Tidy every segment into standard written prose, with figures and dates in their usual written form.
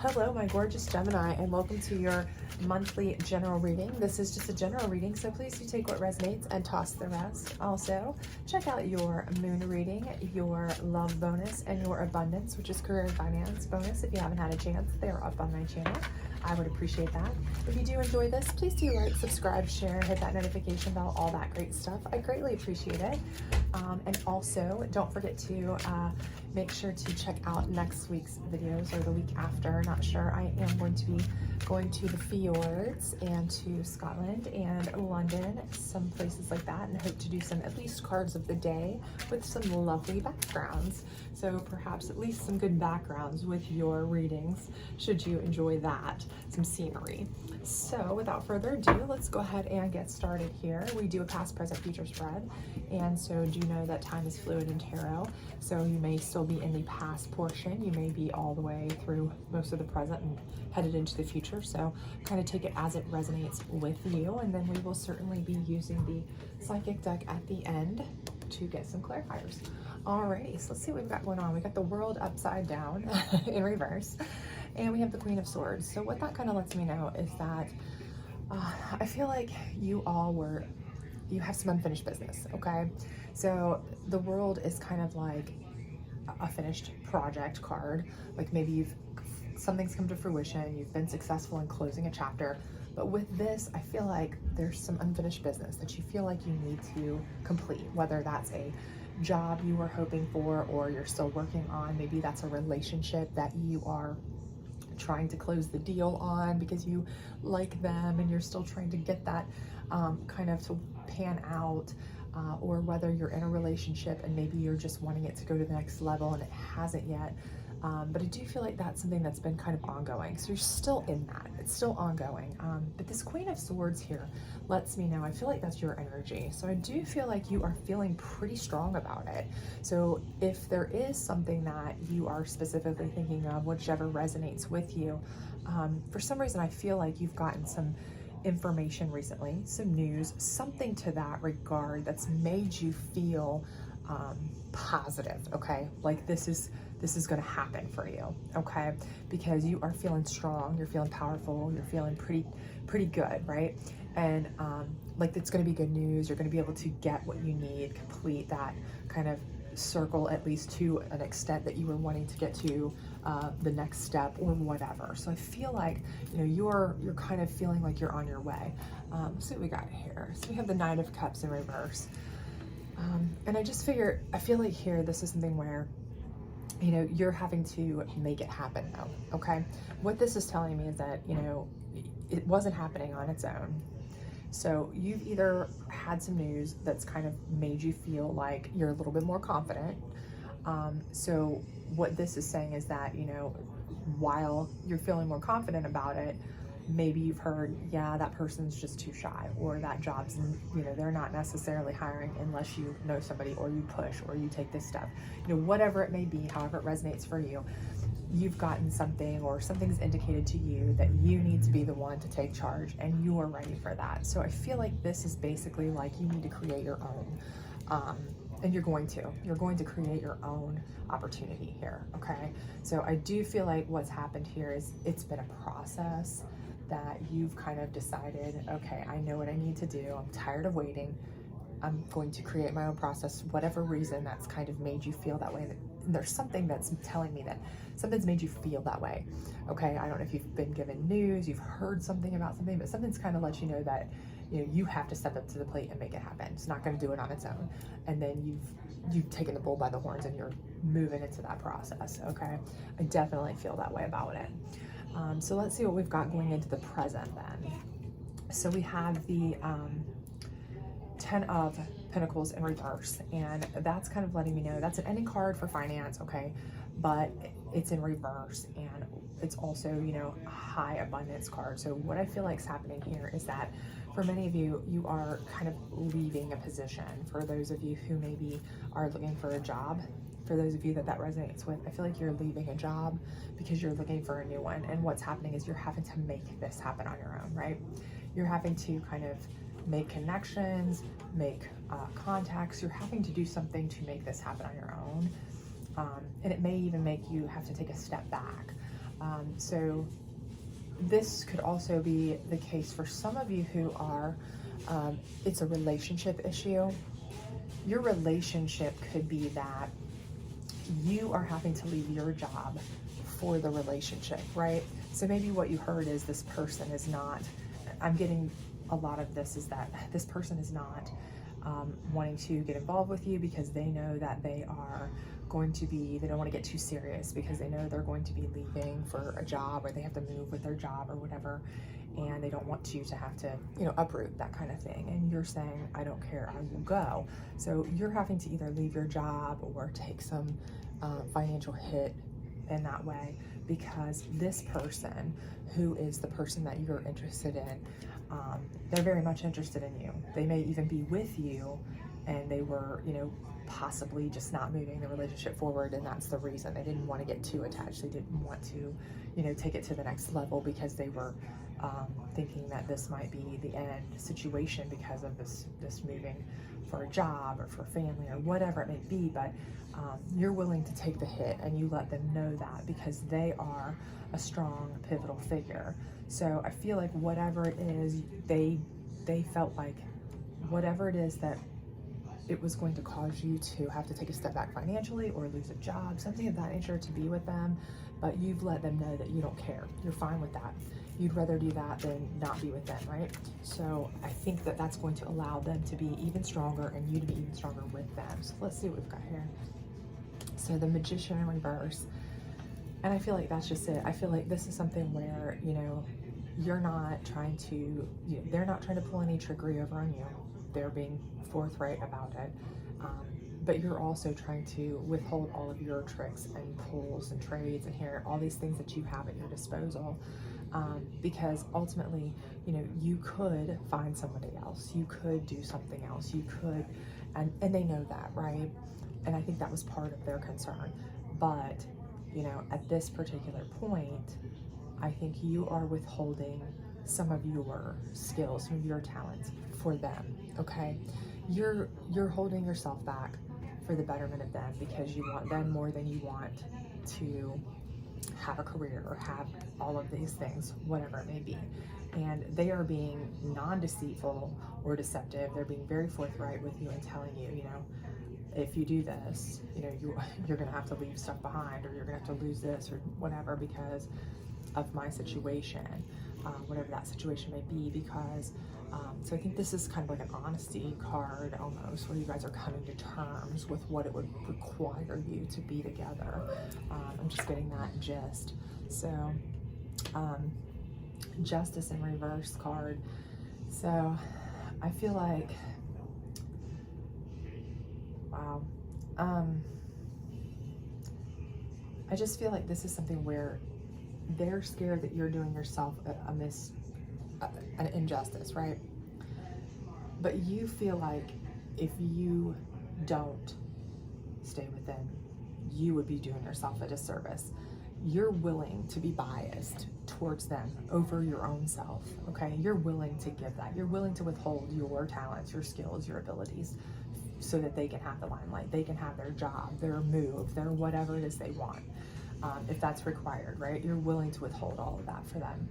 Hello, my gorgeous Gemini, and welcome to your monthly general reading. This is just a general reading, so please do take what resonates and toss the rest. Also, check out your moon reading, your love bonus, and your abundance, which is career and finance bonus. If you haven't had a chance, they're up on my channel. I would appreciate that. If you do enjoy this, please do like, subscribe, share, hit that notification bell, all that great stuff. I greatly appreciate it. And also, don't forget to make sure to check out next week's videos or the week after. Not sure. I am going to be going to the fjords and to Scotland and London, some places like that, and hope to do some at least cards of the day with some lovely backgrounds. So perhaps at least some good backgrounds with your readings, should you enjoy that, some scenery. So without further ado, let's go ahead and get started here. We do a past, present, future spread, and so do know that time is fluid in tarot. So you may still be in the past portion, you may be all the way through most of the present and headed into the future. So kind of take it as it resonates with you, and then we will certainly be using the psychic deck at the end to get some clarifiers. Alrighty, so let's see what we've got going on. We got the world upside down in reverse, and we have the Queen of Swords. So what that kind of lets me know is that I feel like you have some unfinished business, okay? So the world is kind of like a finished project card. Like maybe something's come to fruition, you've been successful in closing a chapter, but with this, I feel like there's some unfinished business that you feel like you need to complete, whether that's a job you were hoping for or you're still working on. Maybe that's a relationship that you are trying to close the deal on because you like them and you're still trying to get that kind of to pan out, or whether you're in a relationship and maybe you're just wanting it to go to the next level and it hasn't yet. But I do feel like that's something that's been kind of ongoing. So you're still in that, it's still ongoing. But this Queen of Swords here lets me know, I feel like that's your energy. So I do feel like you are feeling pretty strong about it. So if there is something that you are specifically thinking of, whichever resonates with you, for some reason I feel like you've gotten some information recently, some news, something to that regard that's made you feel positive, okay? Like this is going to happen for you, okay? Because you are feeling strong, you're feeling powerful, you're feeling pretty good, right? And like it's going to be good news. You're going to be able to get what you need, complete that kind of circle, at least to an extent that you were wanting to get to the next step or whatever. So I feel like, you know, you're kind of feeling like you're on your way. Let's see what we got here. So we have the Knight of Cups in reverse. And I just figure, I feel like here, this is something where, you know, you're having to make it happen though, okay? What this is telling me is that, you know, it wasn't happening on its own. So you've either had some news that's kind of made you feel like you're a little bit more confident. So what this is saying is that, you know, while you're feeling more confident about it, maybe you've heard, yeah, that person's just too shy, or that job's, you know, they're not necessarily hiring unless you know somebody, or you push, or you take this step, you know, whatever it may be, however it resonates for you, you've gotten something, or something's indicated to you that you need to be the one to take charge, and you are ready for that. So I feel like this is basically like you need to create your own, and you're going to create your own opportunity here, okay? So I do feel like what's happened here is it's been a process that you've kind of decided, okay, I know what I need to do. I'm tired of waiting. I'm going to create my own process, whatever reason that's kind of made you feel that way. And there's something that's telling me that something's made you feel that way. Okay, I don't know if you've been given news, you've heard something about something, but something's kind of let you know that, you know, you have to step up to the plate and make it happen. It's not going to do it on its own. And then you've taken the bull by the horns and you're moving into that process, okay? I definitely feel that way about it. So let's see what we've got going into the present then. So we have the Ten of Pentacles in reverse, and that's kind of letting me know that's an ending card for finance, okay? But it's in reverse, and it's also, you know, a high abundance card. So what I feel like is happening here is that for many of you, you are kind of leaving a position. For those of you who maybe are looking for a job, for those of you that resonates with, I feel like you're leaving a job because you're looking for a new one. And what's happening is you're having to make this happen on your own, right? You're having to kind of make connections, make contacts. You're having to do something to make this happen on your own. And it may even make you have to take a step back. So this could also be the case for some of you who are, it's a relationship issue. Your relationship could be that you are having to leave your job for the relationship, right? So maybe what you heard is this person is not, I'm getting a lot of this is that this person is not wanting to get involved with you because they know that they are going to be, they don't want to get too serious because they know they're going to be leaving for a job, or they have to move with their job or whatever, and they don't want you to have to, you know, uproot that kind of thing. And you're saying, I don't care, I will go. So you're having to either leave your job or take some financial hit in that way, because this person, who is the person that you're interested in, they're very much interested in you. They may even be with you, and they were, you know, possibly just not moving the relationship forward, and that's the reason. They didn't want to get too attached. They didn't want to, you know, take it to the next level because they were thinking that this might be the end situation because of this moving for a job or for family or whatever it may be. But you're willing to take the hit, and you let them know that because they are a strong, pivotal figure. So I feel like whatever it is, they felt like whatever it is that it was going to cause you to have to take a step back financially or lose a job, something of that nature, to be with them, but you've let them know that you don't care. You're fine with that. You'd rather do that than not be with them, right? So I think that that's going to allow them to be even stronger and you to be even stronger with them. So let's see what we've got here. So the Magician in reverse. And I feel like that's just it. I feel like this is something where, you know, you're not trying to, they're not trying to pull any trickery over on you. They're being forthright about it. But you're also trying to withhold all of your tricks and pulls and trades and here, all these things that you have at your disposal. Because ultimately, you know, you could find somebody else. You could do something else. You could, and they know that, right? And I think that was part of their concern. But, you know, at this particular point, I think you are withholding some of your skills, some of your talents for them, okay? You're holding yourself back for the betterment of them because you want them more than you want to have a career or have all of these things, whatever it may be. And they are being non-deceitful or deceptive. They're being very forthright with you and telling you, you know, if you do this, you know, you're gonna have to leave stuff behind, or you're gonna have to lose this or whatever because of my situation, whatever that situation may be. Because so I think this is kind of like an honesty card almost, where you guys are coming to terms with what it would require you to be together. I'm just getting that gist. So Justice in reverse card. So I feel like, wow, I just feel like this is something where they're scared that you're doing yourself an injustice, right? But you feel like if you don't stay with them, you would be doing yourself a disservice. You're willing to be biased towards them over your own self, okay? You're willing to give that. You're willing to withhold your talents, your skills, your abilities, so that they can have the limelight, they can have their job, their move, their whatever it is they want, if that's required, right? You're willing to withhold all of that for them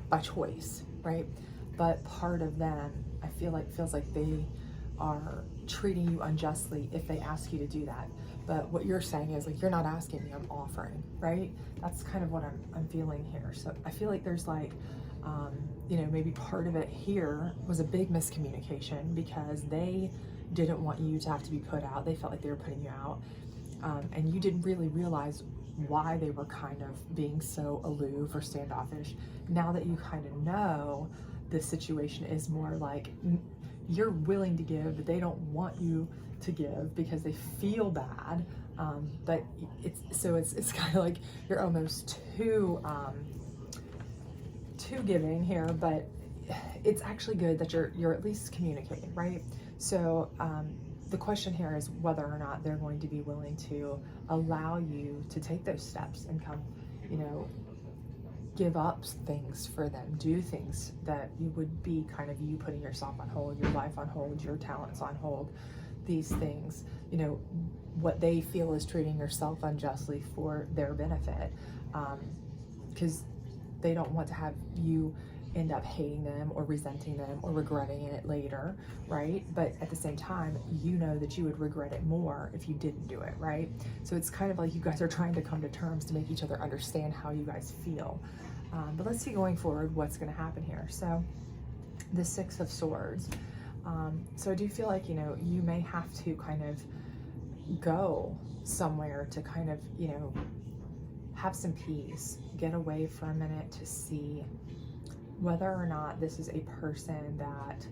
by choice, right? But part of them, I feel like, feels like they are treating you unjustly if they ask you to do that. But what you're saying is, like, you're not asking me, I'm offering, right? That's kind of what I'm feeling here. So I feel like there's like, you know, maybe part of it here was a big miscommunication because they didn't want you to have to be put out. They felt like they were putting you out. And you didn't really realize why they were kind of being so aloof or standoffish. Now that you kind of know, the situation is more like you're willing to give, but they don't want you to give because they feel bad. But it's kind of like you're almost too giving here, but it's actually good that you're at least communicating, right? So the question here is whether or not they're going to be willing to allow you to take those steps and come, you know, give up things for them, do things that you would be kind of you putting yourself on hold, your life on hold, your talents on hold, these things, you know, what they feel is treating yourself unjustly for their benefit. because they don't want to have you end up hating them or resenting them or regretting it later, right? But at the same time, you know that you would regret it more if you didn't do it, right? So it's kind of like you guys are trying to come to terms to make each other understand how you guys feel. But let's see going forward what's going to happen here. So the Six of Swords. So I do feel like, you know, you may have to kind of go somewhere to kind of, you know, have some peace, get away for a minute to see whether or not this is a person that,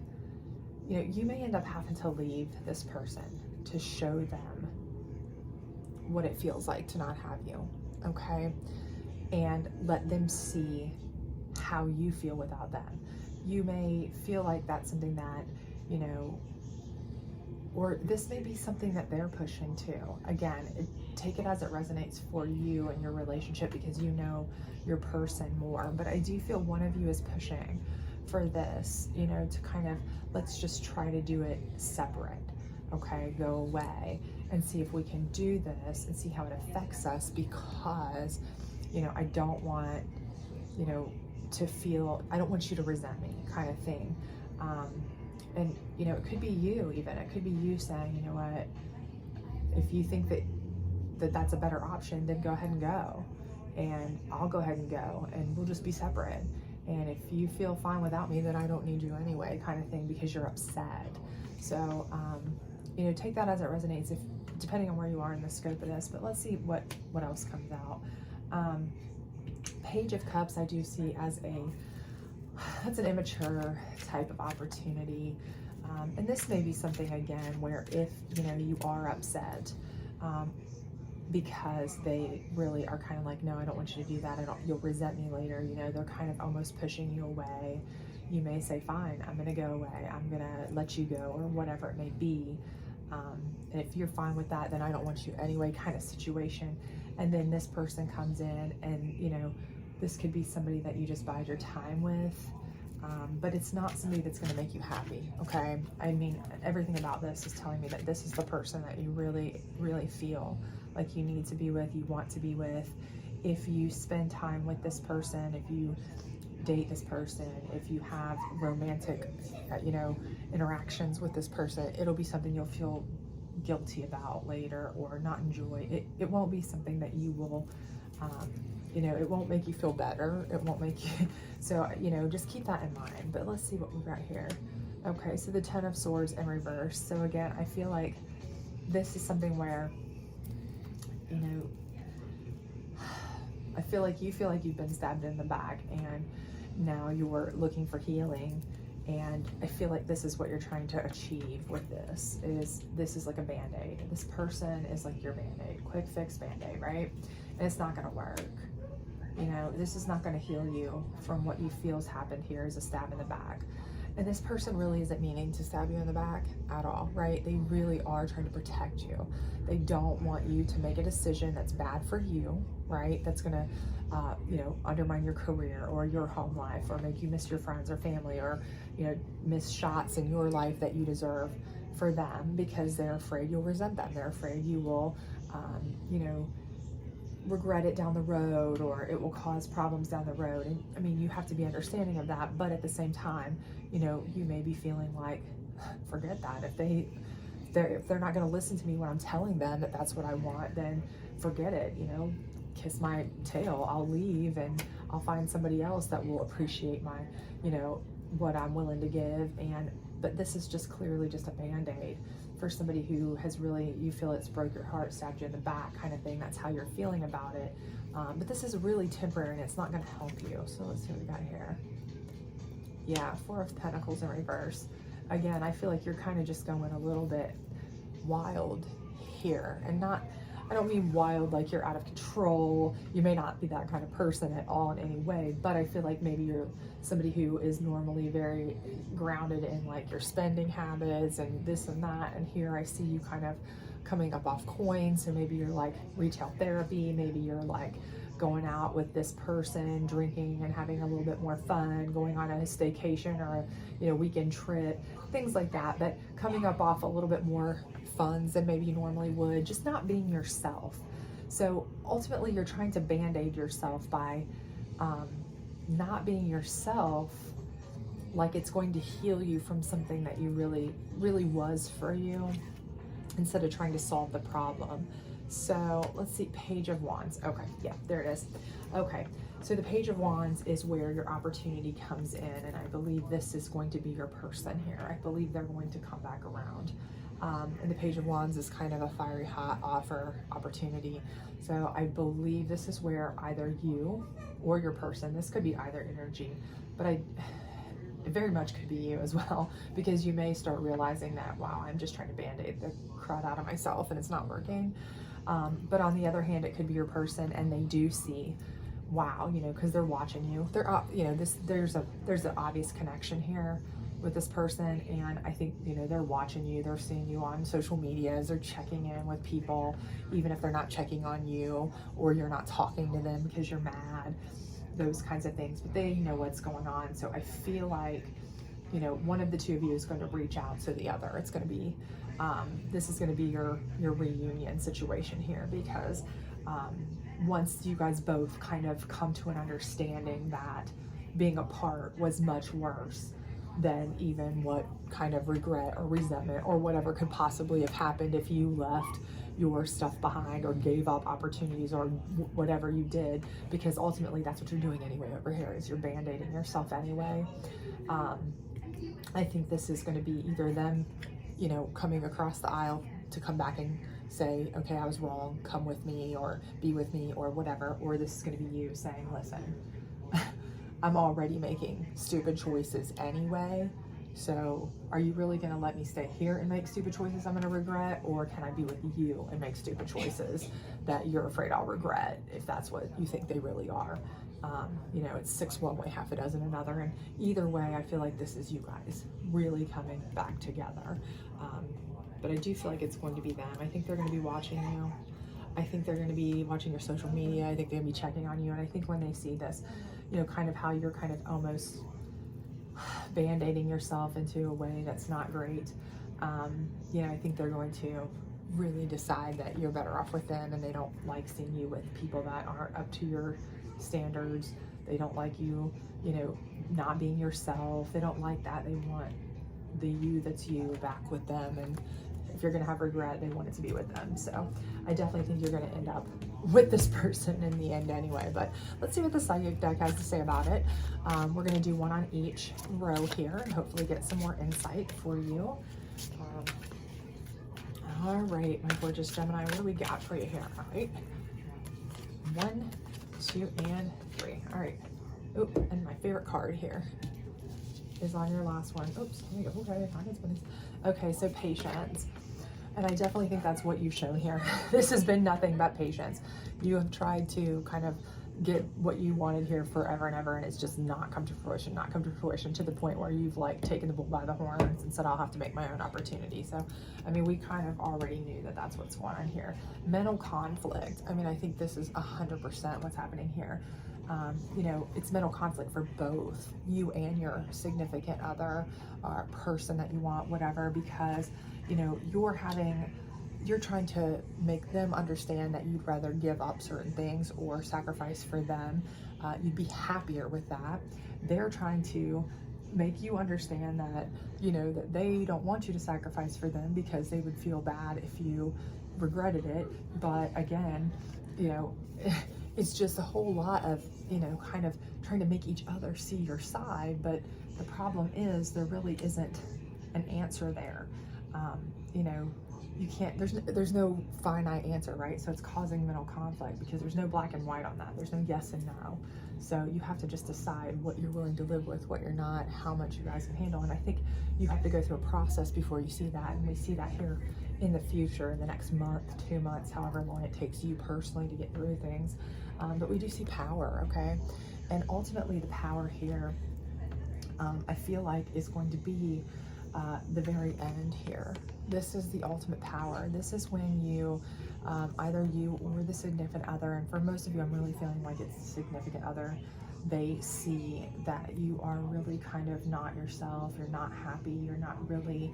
you know, you may end up having to leave this person to show them what it feels like to not have you, okay? And let them see how you feel without them. You may feel like that's something that, you know, or this may be something that they're pushing too. Again, take it as it resonates for you and your relationship because you know your person more. But I do feel one of you is pushing for this, you know, to kind of, let's just try to do it separate, okay? Go away and see if we can do this and see how it affects us because, you know, I don't want, you know, to feel, I don't want you to resent me kind of thing. And, you know, it could be you even. It could be you saying, you know what, if you think that that's a better option, then go ahead and go. And I'll go ahead and go and we'll just be separate. And if you feel fine without me, then I don't need you anyway kind of thing because you're upset. So, you know, take that as it resonates if depending on where you are in the scope of this. But let's see what else comes out. Page of Cups I do see as that's an immature type of opportunity. And this may be something, again, where if, you know, you are upset because they really are kind of like, no, I don't want you to do that. You'll resent me later. You know, they're kind of almost pushing you away. You may say, fine, I'm going to go away. I'm going to let you go or whatever it may be. And if you're fine with that, then I don't want you anyway kind of situation. And then this person comes in and, you know, this could be somebody that you just bide your time with, but it's not somebody that's going to make you happy, okay? I mean, everything about this is telling me that this is the person that you really, really feel like you need to be with, you want to be with. If you spend time with this person, if you date this person, if you have romantic, you know, interactions with this person, it'll be something you'll feel guilty about later or not enjoy. It won't be something that you will, you know, it won't make you feel better. It won't make you, so, you know, just keep that in mind. But let's see what we've got here. Okay, so the Ten of Swords in reverse. So again, I feel like this is something where, you know, I feel like you've been stabbed in the back and now you're looking for healing. And I feel like this is what you're trying to achieve with this is like a Band-Aid. This person is like your Band-Aid, quick fix Band-Aid, right? And it's not gonna work. You know, this is not gonna heal you from what you feel's happened here as a stab in the back. And this person really isn't meaning to stab you in the back at all, right? They really are trying to protect you. They don't want you to make a decision that's bad for you, right? That's gonna, you know, undermine your career or your home life or make you miss your friends or family or, you know, miss shots in your life that you deserve for them because they're afraid you'll resent them. They're afraid you will, you know, regret it down the road or it will cause problems down the road. And I mean, you have to be understanding of that, but at the same time, you know, you may be feeling like, forget that. If they're not going to listen to me when I'm telling them that that's what I want, then forget it, you know, kiss my tail. I'll leave and I'll find somebody else that will appreciate my, you know, what I'm willing to give. But this is just clearly just a Band-Aid for somebody who has really, you feel it's broke your heart, stabbed you in the back kind of thing. That's how you're feeling about it. But this is really temporary and it's not going to help you. So let's see what we got here. Yeah, Four of Pentacles in reverse. Again, I feel like you're kind of just going a little bit wild here. And not, I don't mean wild like you're out of control. You may not be that kind of person at all in any way, but I feel like maybe you're somebody who is normally very grounded in like your spending habits and this and that. And here I see you kind of coming up off coins. So maybe you're like retail therapy. Maybe you're like going out with this person, drinking and having a little bit more fun, going on a staycation or a, you know, weekend trip, things like that. But coming up off a little bit more funds than maybe you normally would, just not being yourself. So ultimately you're trying to band-aid yourself by not being yourself, like it's going to heal you from something that you really was for you, instead of trying to solve the problem. So let's see, Page of Wands. Okay, yeah, there it is. Okay, so the Page of Wands is where your opportunity comes in, and I believe this is going to be your person here. I believe they're going to come back around. And the Page of Wands is kind of a fiery hot opportunity. So I believe this is where either you or your person, this could be either energy, but it very much could be you as well, because you may start realizing that, wow, I'm just trying to band-aid the crud out of myself and it's not working. But on the other hand, it could be your person and they do see, wow, you know, because they're watching you. They're, you know, there's an obvious connection here with this person, and I think, you know, they're watching you, they're seeing you on social medias, they're checking in with people, even if they're not checking on you or you're not talking to them because you're mad, those kinds of things, but they know what's going on. So I feel like, you know, one of the two of you is going to reach out to the other. It's going to be, this is going to be your reunion situation here, because once you guys both kind of come to an understanding that being apart was much worse than even what kind of regret or resentment or whatever could possibly have happened if you left your stuff behind or gave up opportunities or whatever you did, because ultimately that's what you're doing anyway over here, is you're band-aiding yourself anyway. I think this is going to be either them, you know, coming across the aisle to come back and say, okay, I was wrong, come with me or be with me or whatever, or this is going to be you saying, listen, I'm already making stupid choices anyway, so are you really going to let me stay here and make stupid choices I'm going to regret, or can I be with you and make stupid choices that you're afraid I'll regret, if that's what you think they really are? You know, it's 6 one way, half a dozen another, and either way, I feel like this is you guys really coming back together. But I do feel like it's going to be them. I think they're going to be watching you. I think they're going to be watching your social media. I think they're going to be checking on you. And I think when they see this, you know, kind of how you're kind of almost band-aiding yourself into a way that's not great, you know, I think they're going to really decide that you're better off with them, and they don't like seeing you with people that aren't up to your standards. They don't like you, you know, not being yourself. They don't like that. They want the you that's you back with them, and if you're going to have regret, they want it to be with them. So I definitely think you're going to end up with this person in the end anyway, but let's see what the psychic deck has to say about it. We're going to do one on each row here and hopefully get some more insight for you. All right, my gorgeous Gemini, what do we got for you here? All right, 1, 2, and 3. All right. Oh, and my favorite card here is on your last one. Oops, okay, okay, so patience. And I definitely think that's what you've shown here. This has been nothing but patience. You have tried to kind of get what you wanted here forever and ever, and it's just not come to fruition, to the point where you've like taken the bull by the horns and said, I'll have to make my own opportunity. So, I mean, we kind of already knew that that's what's going on here. Mental conflict. I mean, I think this is 100% what's happening here. You know, it's mental conflict for both you and your significant other or person that you want, whatever, because, you know, you're trying to make them understand that you'd rather give up certain things or sacrifice for them. You'd be happier with that. They're trying to make you understand that, you know, that they don't want you to sacrifice for them because they would feel bad if you regretted it. But again, you know, it's just a whole lot of, you know, kind of trying to make each other see your side. But the problem is there really isn't an answer there. You know, you can't, there's no finite answer, right? So it's causing mental conflict because there's no black and white on that. There's no yes and no. So you have to just decide what you're willing to live with, what you're not, how much you guys can handle. And I think you have to go through a process before you see that. And we see that here in the future, in the next month, 2 months, however long it takes you personally to get through things. But we do see power, okay? And ultimately the power here, I feel like is going to be the very end here. This is the ultimate power. This is when you either you or the significant other, and for most of you, I'm really feeling like it's the significant other. They see that you are really kind of not yourself, you're not happy, you're not really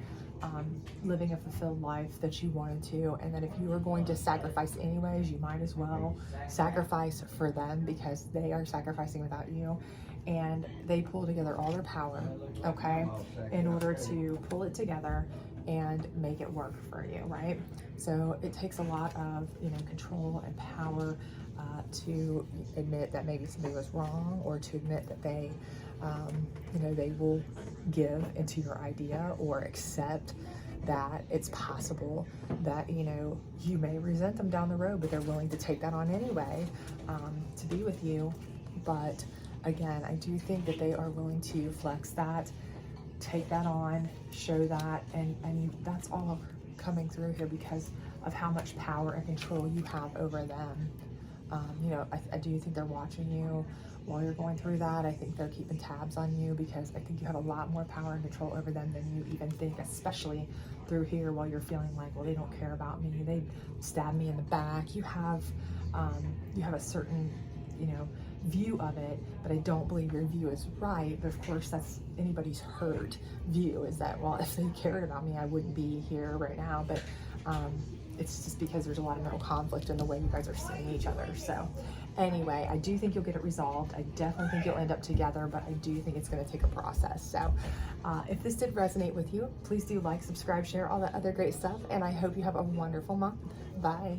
living a fulfilled life that you wanted to, and that if you are going to sacrifice anyways, you might as well sacrifice for them, because they are sacrificing without you. And they pull together all their power, okay, in order to pull it together and make it work for you, right? So it takes a lot of, control and power to admit that maybe somebody was wrong, or to admit that they, they will give into your idea, or accept that it's possible that, you may resent them down the road, but they're willing to take that on anyway, to be with you. But again, I do think that they are willing to flex that, take that on, show that, and that's all coming through here because of how much power and control you have over them. I do think they're watching you while you're going through that. I think they're keeping tabs on you, because I think you have a lot more power and control over them than you even think, especially through here while you're feeling like, well, they don't care about me, they stabbed me in the back. You have a certain, view of it, but I don't believe your view is right. But of course, that's anybody's hurt view, is that, well, if they cared about me, I wouldn't be here right now. But it's just because there's a lot of mental conflict in the way you guys are seeing each other. So anyway, I do think you'll get it resolved. I definitely think you'll end up together, but I do think it's going to take a process. So if this did resonate with you, please do like, subscribe, share, all that other great stuff. And I hope you have a wonderful month. Bye.